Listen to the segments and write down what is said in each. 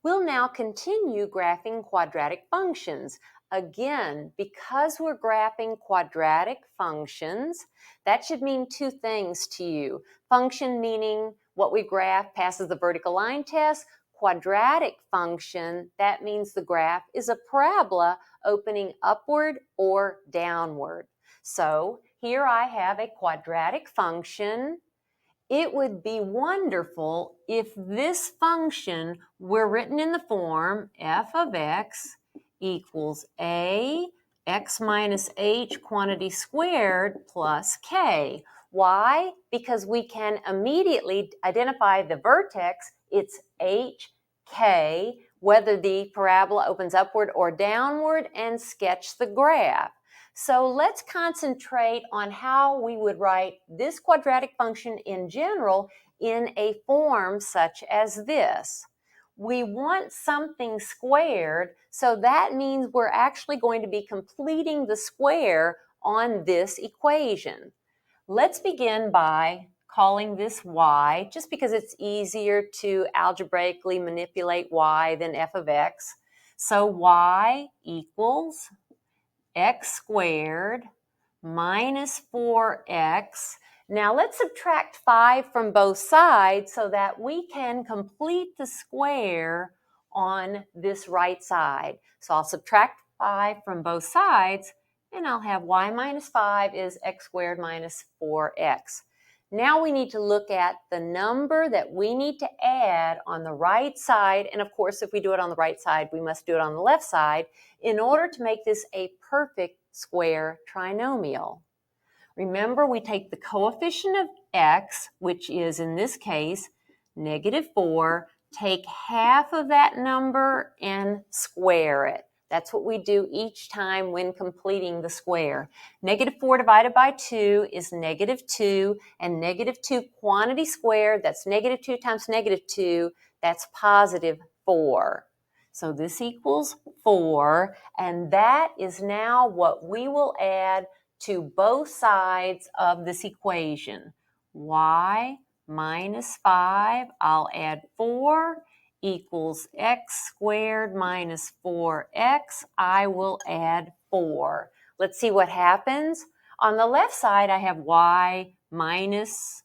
We'll now continue graphing quadratic functions. Again, because we're graphing quadratic functions, that should mean two things to you. Function meaning what we graph passes the vertical line test. Quadratic function, that means the graph is a parabola opening upward or downward. So here I have a quadratic function. It would be wonderful if this function were written in the form f of x equals a x minus h quantity squared plus k. Why? Because we can immediately identify the vertex, it's h, k, whether the parabola opens upward or downward, and sketch the graph. So let's concentrate on how we would write this quadratic function in general in a form such as this. We want something squared, so that means we're actually going to be completing the square on this equation. Let's begin by calling this y, just because it's easier to algebraically manipulate y than f of x. So y equals x squared minus 4x. Now let's subtract 5 from both sides so that we can complete the square on this right side. So I'll subtract 5 from both sides, and I'll have y minus 5 is x squared minus 4x. Now we need to look at the number that we need to add on the right side, and of course if we do it on the right side, we must do it on the left side in order to make this a perfect square trinomial. Remember, we take the coefficient of x, which is in this case negative 4, take half of that number and square it. That's what we do each time when completing the square. Negative 4 divided by 2 is negative 2, and negative 2 quantity squared, that's negative 2 times negative 2, that's positive 4. So this equals 4, and that is now what we will add to both sides of this equation. Y minus 5, I'll add 4, equals x squared minus 4x. I will add 4. Let's see what happens. On the left side, I have y minus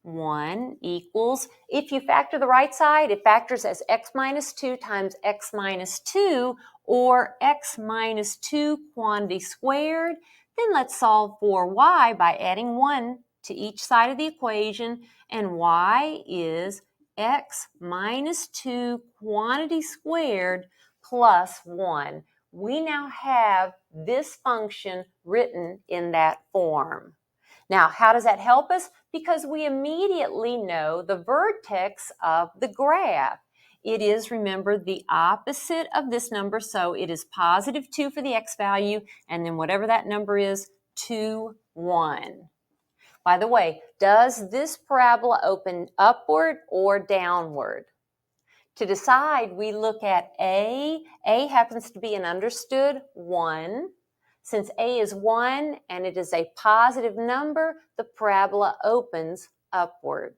1 equals, if you factor the right side, it factors as x minus 2 times x minus 2, or x minus 2 quantity squared. Then let's solve for y by adding 1 to each side of the equation, and y is x minus 2 quantity squared plus 1. We now have this function written in that form. Now, how does that help us? Because we immediately know the vertex of the graph. It is, remember, the opposite of this number, so it is positive 2 for the x value, and then whatever that number is, 2, 1. By the way, does this parabola open upward or downward? To decide, we look at A. A happens to be an understood 1. Since A is 1 and it is a positive number, the parabola opens upward.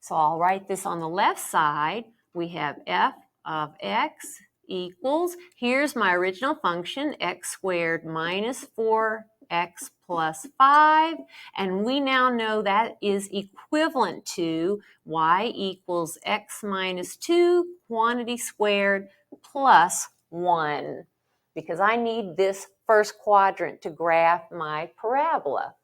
So I'll write this on the left side. We have f of x equals, here's my original function, x squared minus 4x plus 5, and we now know that is equivalent to y equals x minus 2 quantity squared plus 1, because I need this first quadrant to graph my parabola.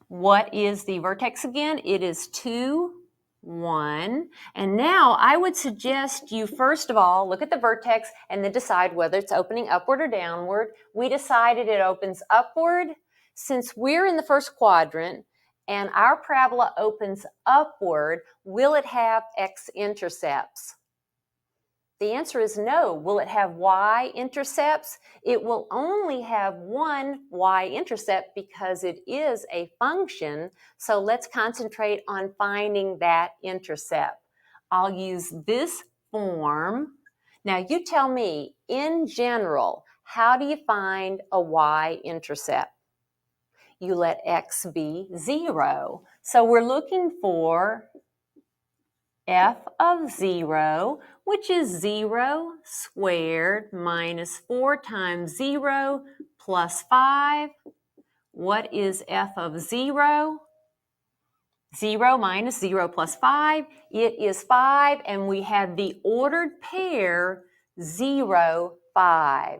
What is the vertex again? It is 2, 1. And now I would suggest you first of all look at the vertex and then decide whether it's opening upward or downward. We decided it opens upward. Since we're in the first quadrant and our parabola opens upward, will it have x-intercepts? The answer is no. Will it have y-intercepts? It will only have one y-intercept because it is a function. So let's concentrate on finding that intercept. I'll use this form. Now you tell me, in general, how do you find a y-intercept? You let x be 0. So we're looking for f of 0, which is 0 squared minus 4 times 0 plus 5. What is f of 0? 0 minus 0 plus 5, it is 5, and we have the ordered pair 0, 5.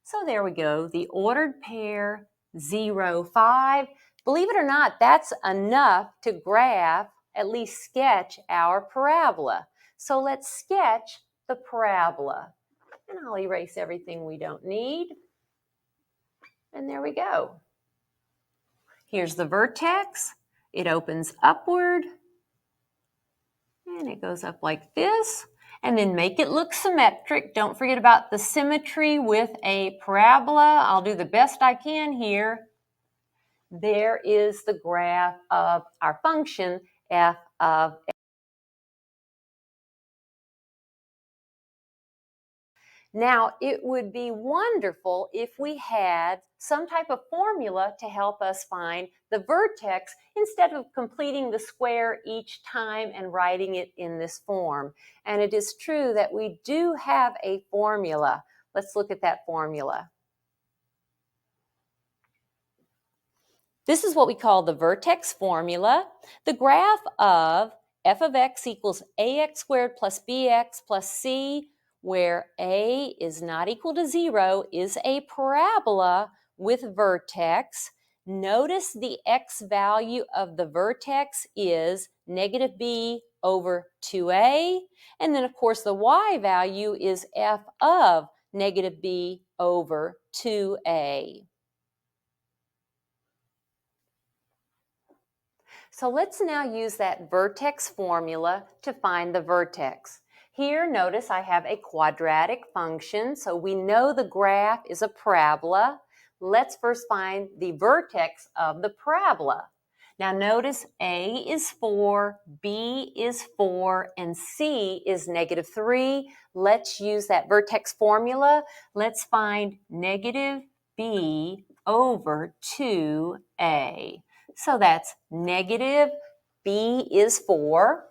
So there we go, the ordered pair 0, 5. Believe it or not, that's enough to graph, at least sketch our parabola. So let's sketch the parabola. And I'll erase everything we don't need. And there we go. Here's the vertex. It opens upward. And it goes up like this. And then make it look symmetric. Don't forget about the symmetry with a parabola. I'll do the best I can here. There is the graph of our function f of x. Now, it would be wonderful if we had some type of formula to help us find the vertex instead of completing the square each time and writing it in this form. And it is true that we do have a formula. Let's look at that formula. This is what we call the vertex formula. The graph of f of x equals ax squared plus bx plus c, where a is not equal to 0, is a parabola with vertex. Notice the x value of the vertex is negative b over 2a. And then, of course, the y value is f of negative b over 2a. So let's now use that vertex formula to find the vertex. Here, notice I have a quadratic function, so we know the graph is a parabola. Let's first find the vertex of the parabola. Now notice A is 4, B is 4, and C is negative 3. Let's use that vertex formula. Let's find negative B over 2A. So that's negative b is 4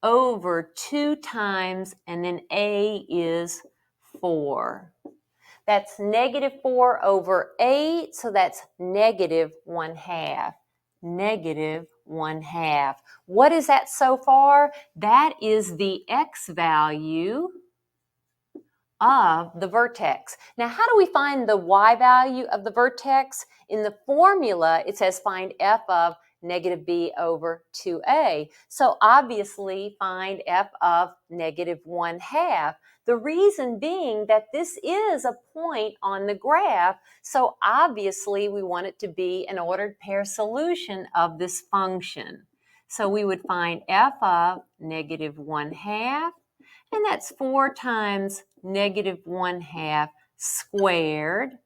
over 2 times, and then a is 4. That's negative 4 over 8, so that's negative 1/2. Negative 1/2. What is that so far? That is the x value of the vertex. Now, how do we find the y value of the vertex? In the formula, it says find f of negative b over 2a. So obviously, find f of negative 1/2. The reason being that this is a point on the graph, so obviously we want it to be an ordered pair solution of this function. So we would find f of negative 1/2, and that's 4 times negative 1/2 squared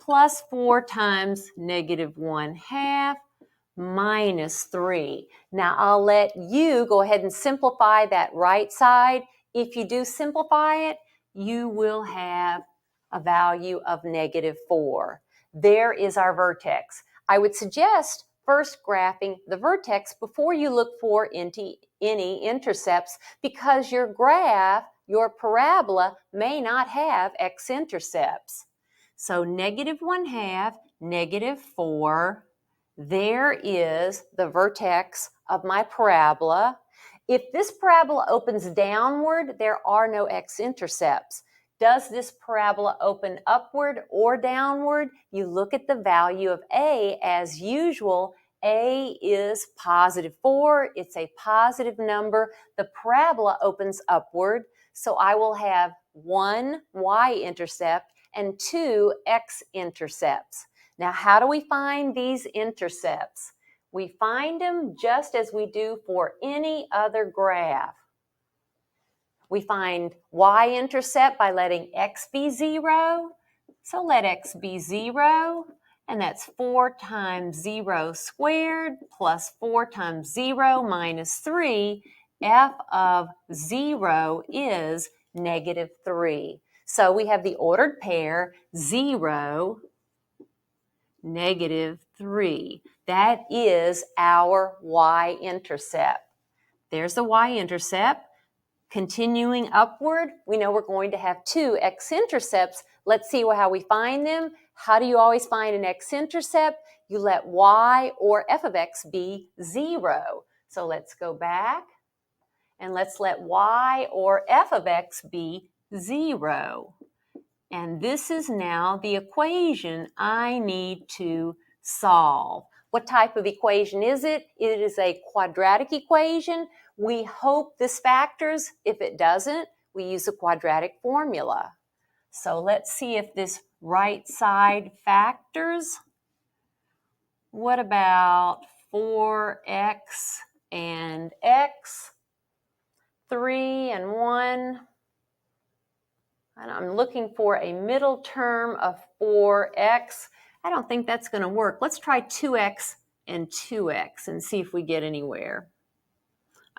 plus 4 times negative 1/2 minus 3. Now I'll let you go ahead and simplify that right side. If you do simplify it, you will have a value of negative 4. There is our vertex. I would suggest first graphing the vertex before you look for any intercepts, because your graph, your parabola, may not have x-intercepts. So negative 1/2, negative 4, there is the vertex of my parabola. If this parabola opens downward, there are no x-intercepts. Does this parabola open upward or downward? You look at the value of a as usual. A is positive 4. It's a positive number. The parabola opens upward, so I will have 1 y-intercept and 2 x-intercepts. Now, how do we find these intercepts? We find them just as we do for any other graph. We find y-intercept by letting x be 0. So let x be 0, and that's 4 times 0 squared plus 4 times 0 minus 3. F of 0 is negative 3. So we have the ordered pair 0, negative 3. That is our y-intercept. There's the y-intercept. Continuing upward, we know we're going to have two x-intercepts. Let's see how we find them. How do you always find an x-intercept? You let y or f of x be 0. So let's go back and let's let y or f of x be 0. And this is now the equation I need to solve. What type of equation is it? It is a quadratic equation. We hope this factors. If it doesn't, we use a quadratic formula. So let's see if this right side factors. What about 4x and x? 3 and 1. And I'm looking for a middle term of 4x. I don't think that's going to work. Let's try 2x and 2x and see if we get anywhere.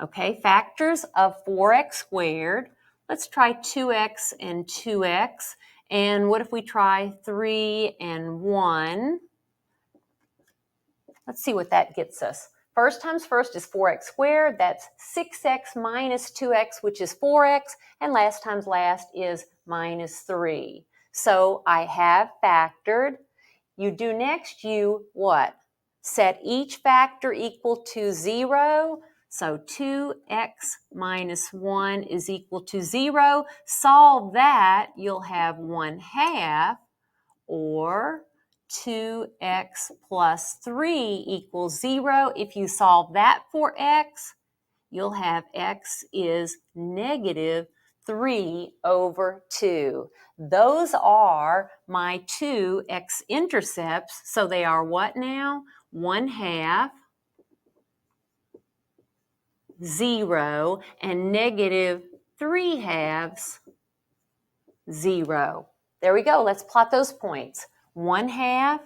Okay, factors of 4x squared. Let's try 2x and 2x. And what if we try 3 and 1? Let's see what that gets us. First times first is 4x squared. That's 6x minus 2x, which is 4x. And last times last is minus 3. So I have factored. You do next, you what? Set each factor equal to 0. So 2x minus 1 is equal to 0. Solve that, you'll have 1/2, or 2x plus 3 equals 0. If you solve that for x, you'll have x is negative 3 over 2. Those are my two x-intercepts. So they are what now? 1/2, 0, and negative 3/2, 0. There we go. Let's plot those points. 1/2,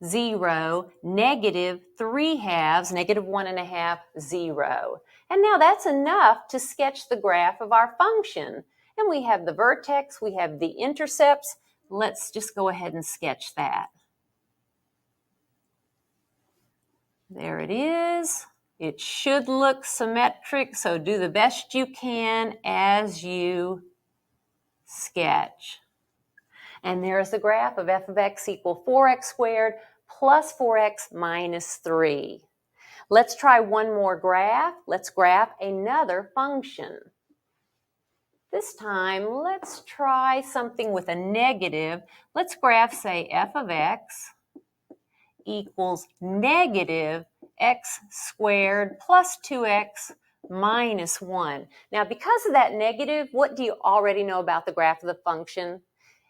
0, negative 3/2, negative 1/2, 0. And now that's enough to sketch the graph of our function. And we have the vertex, we have the intercepts. Let's just go ahead and sketch that. There it is. It should look symmetric, so do the best you can as you sketch. And there's the graph of f of x equal 4x squared plus 4x minus 3. Let's try one more graph. Let's graph another function. This time, let's try something with a negative. Let's graph, say, f of x equals negative x squared plus 2x minus 1. Now, because of that negative, what do you already know about the graph of the function?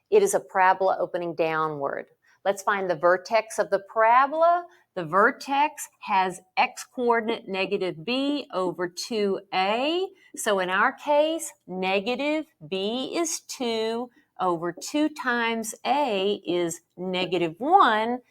It is a parabola opening downward. Let's find the vertex of the parabola. The vertex has x-coordinate negative b over 2a. So in our case, negative b is 2 over 2 times a is negative 1.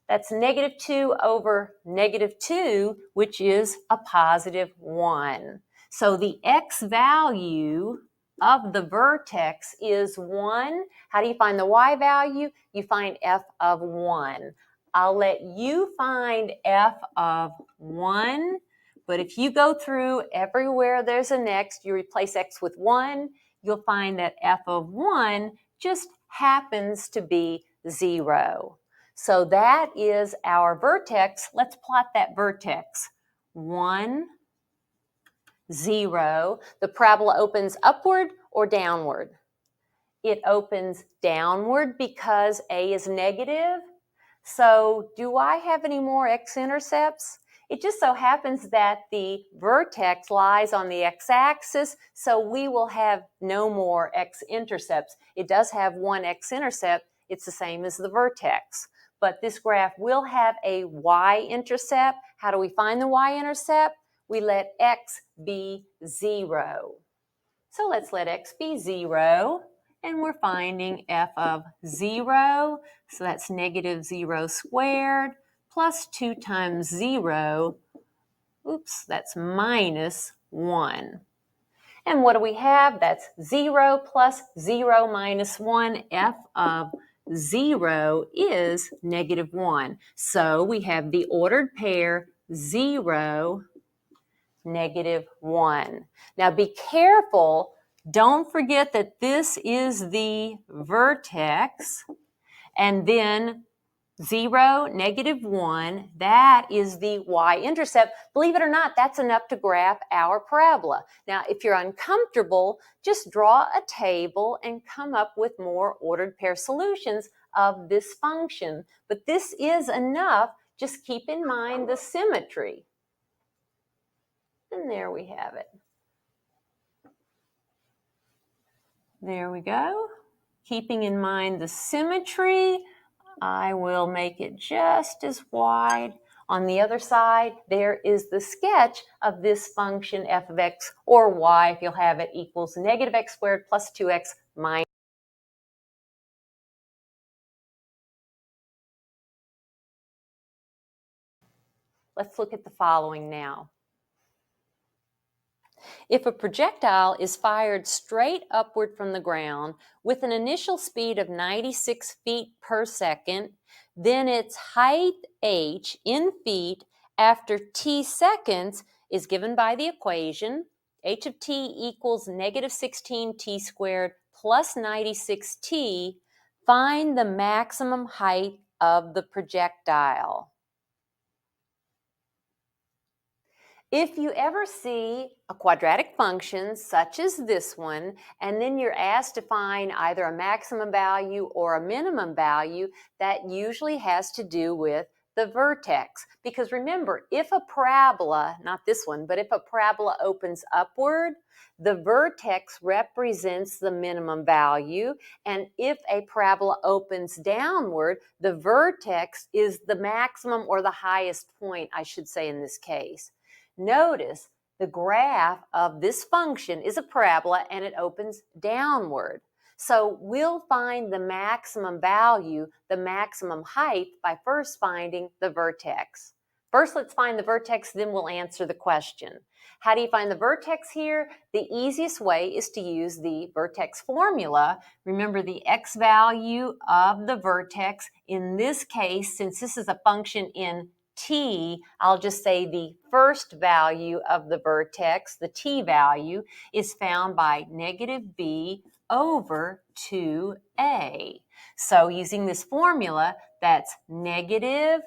That's negative 2 over negative 2, which is a positive 1. So the x value of the vertex is 1. How do you find the y value? You find f of 1. I'll let you find f of 1, but if you go through everywhere there's an x, you replace x with 1, you'll find that f of 1 just happens to be 0. So that is our vertex. Let's plot that vertex. 1, 0. The parabola opens upward or downward? It opens downward because a is negative. So do I have any more x-intercepts? It just so happens that the vertex lies on the x-axis, so we will have no more x-intercepts. It does have one x-intercept. It's the same as the vertex. But this graph will have a y-intercept. How do we find the y-intercept? We let x be 0. So let's let x be 0. And we're finding f of 0. So that's negative 0 squared plus 2 times 0. Oops, that's minus 1. And what do we have? That's 0 plus 0 minus 1. F of 0 is negative 1. So we have the ordered pair 0, -1. Now be careful. Don't forget that this is the vertex, and then 0, -1, that is the y-intercept. Believe it or not, that's enough to graph our parabola. Now, if you're uncomfortable, just draw a table and come up with more ordered pair solutions of this function. But this is enough. Just keep in mind the symmetry. And there we have it. There we go. Keeping in mind the symmetry, I will make it just as wide. On the other side, there is the sketch of this function f of x, or y, if you'll have it, equals -x squared plus 2x minus. Let's look at the following now. If a projectile is fired straight upward from the ground with an initial speed of 96 feet per second, then its height h in feet after t seconds is given by the equation h of t equals -16t squared plus 96t. Find the maximum height of the projectile. If you ever see a quadratic function such as this one, and then you're asked to find either a maximum value or a minimum value, that usually has to do with the vertex. Because remember, if a parabola, not this one, but if a parabola opens upward, the vertex represents the minimum value, and if a parabola opens downward, the vertex is the maximum or the highest point, I should say in this case. Notice the graph of this function is a parabola and it opens downward. So we'll find the maximum value, the maximum height, by first finding the vertex. First, let's find the vertex, then we'll answer the question. How do you find the vertex here? The easiest way is to use the vertex formula. Remember the x value of the vertex. In this case, since this is a function in t, I'll just say the first value of the vertex, the t value, is found by -b over 2a. So using this formula, that's negative.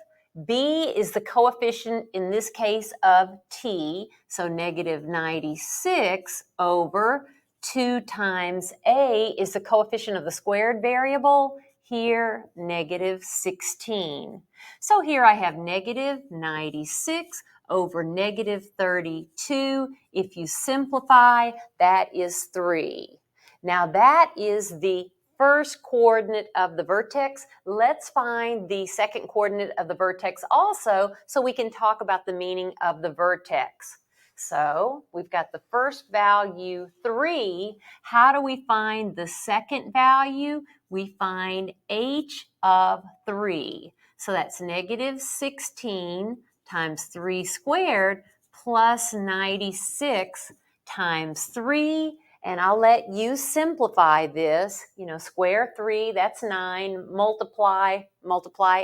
B is the coefficient in this case of t, so -96 over 2 times a is the coefficient of the squared variable, here -16. So here I have -96 over -32. If you simplify, that is 3. Now that is the first coordinate of the vertex. Let's find the second coordinate of the vertex also, so we can talk about the meaning of the vertex. So we've got the first value, 3. How do we find the second value? We find h of 3. So that's -16 times 3 squared plus 96 times 3. And I'll let you simplify this. Square 3, that's 9. Multiply,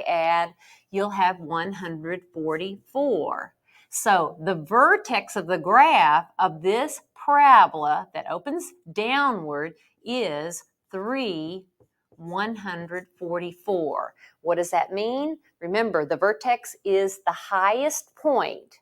add. You'll have 144. So the vertex of the graph of this parabola that opens downward is 3, 144. What does that mean? Remember, the vertex is the highest point.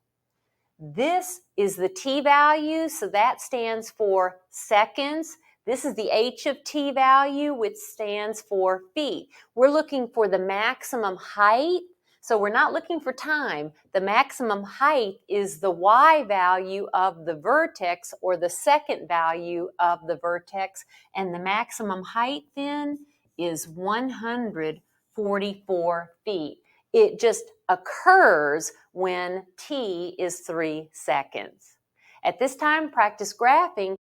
This is the t value, so that stands for seconds. This is the h of t value, which stands for feet. We're looking for the maximum height, so we're not looking for time. The maximum height is the y value of the vertex, or the second value of the vertex, and the maximum height then is 144 feet. It just occurs when t is 3 seconds. At this time, practice graphing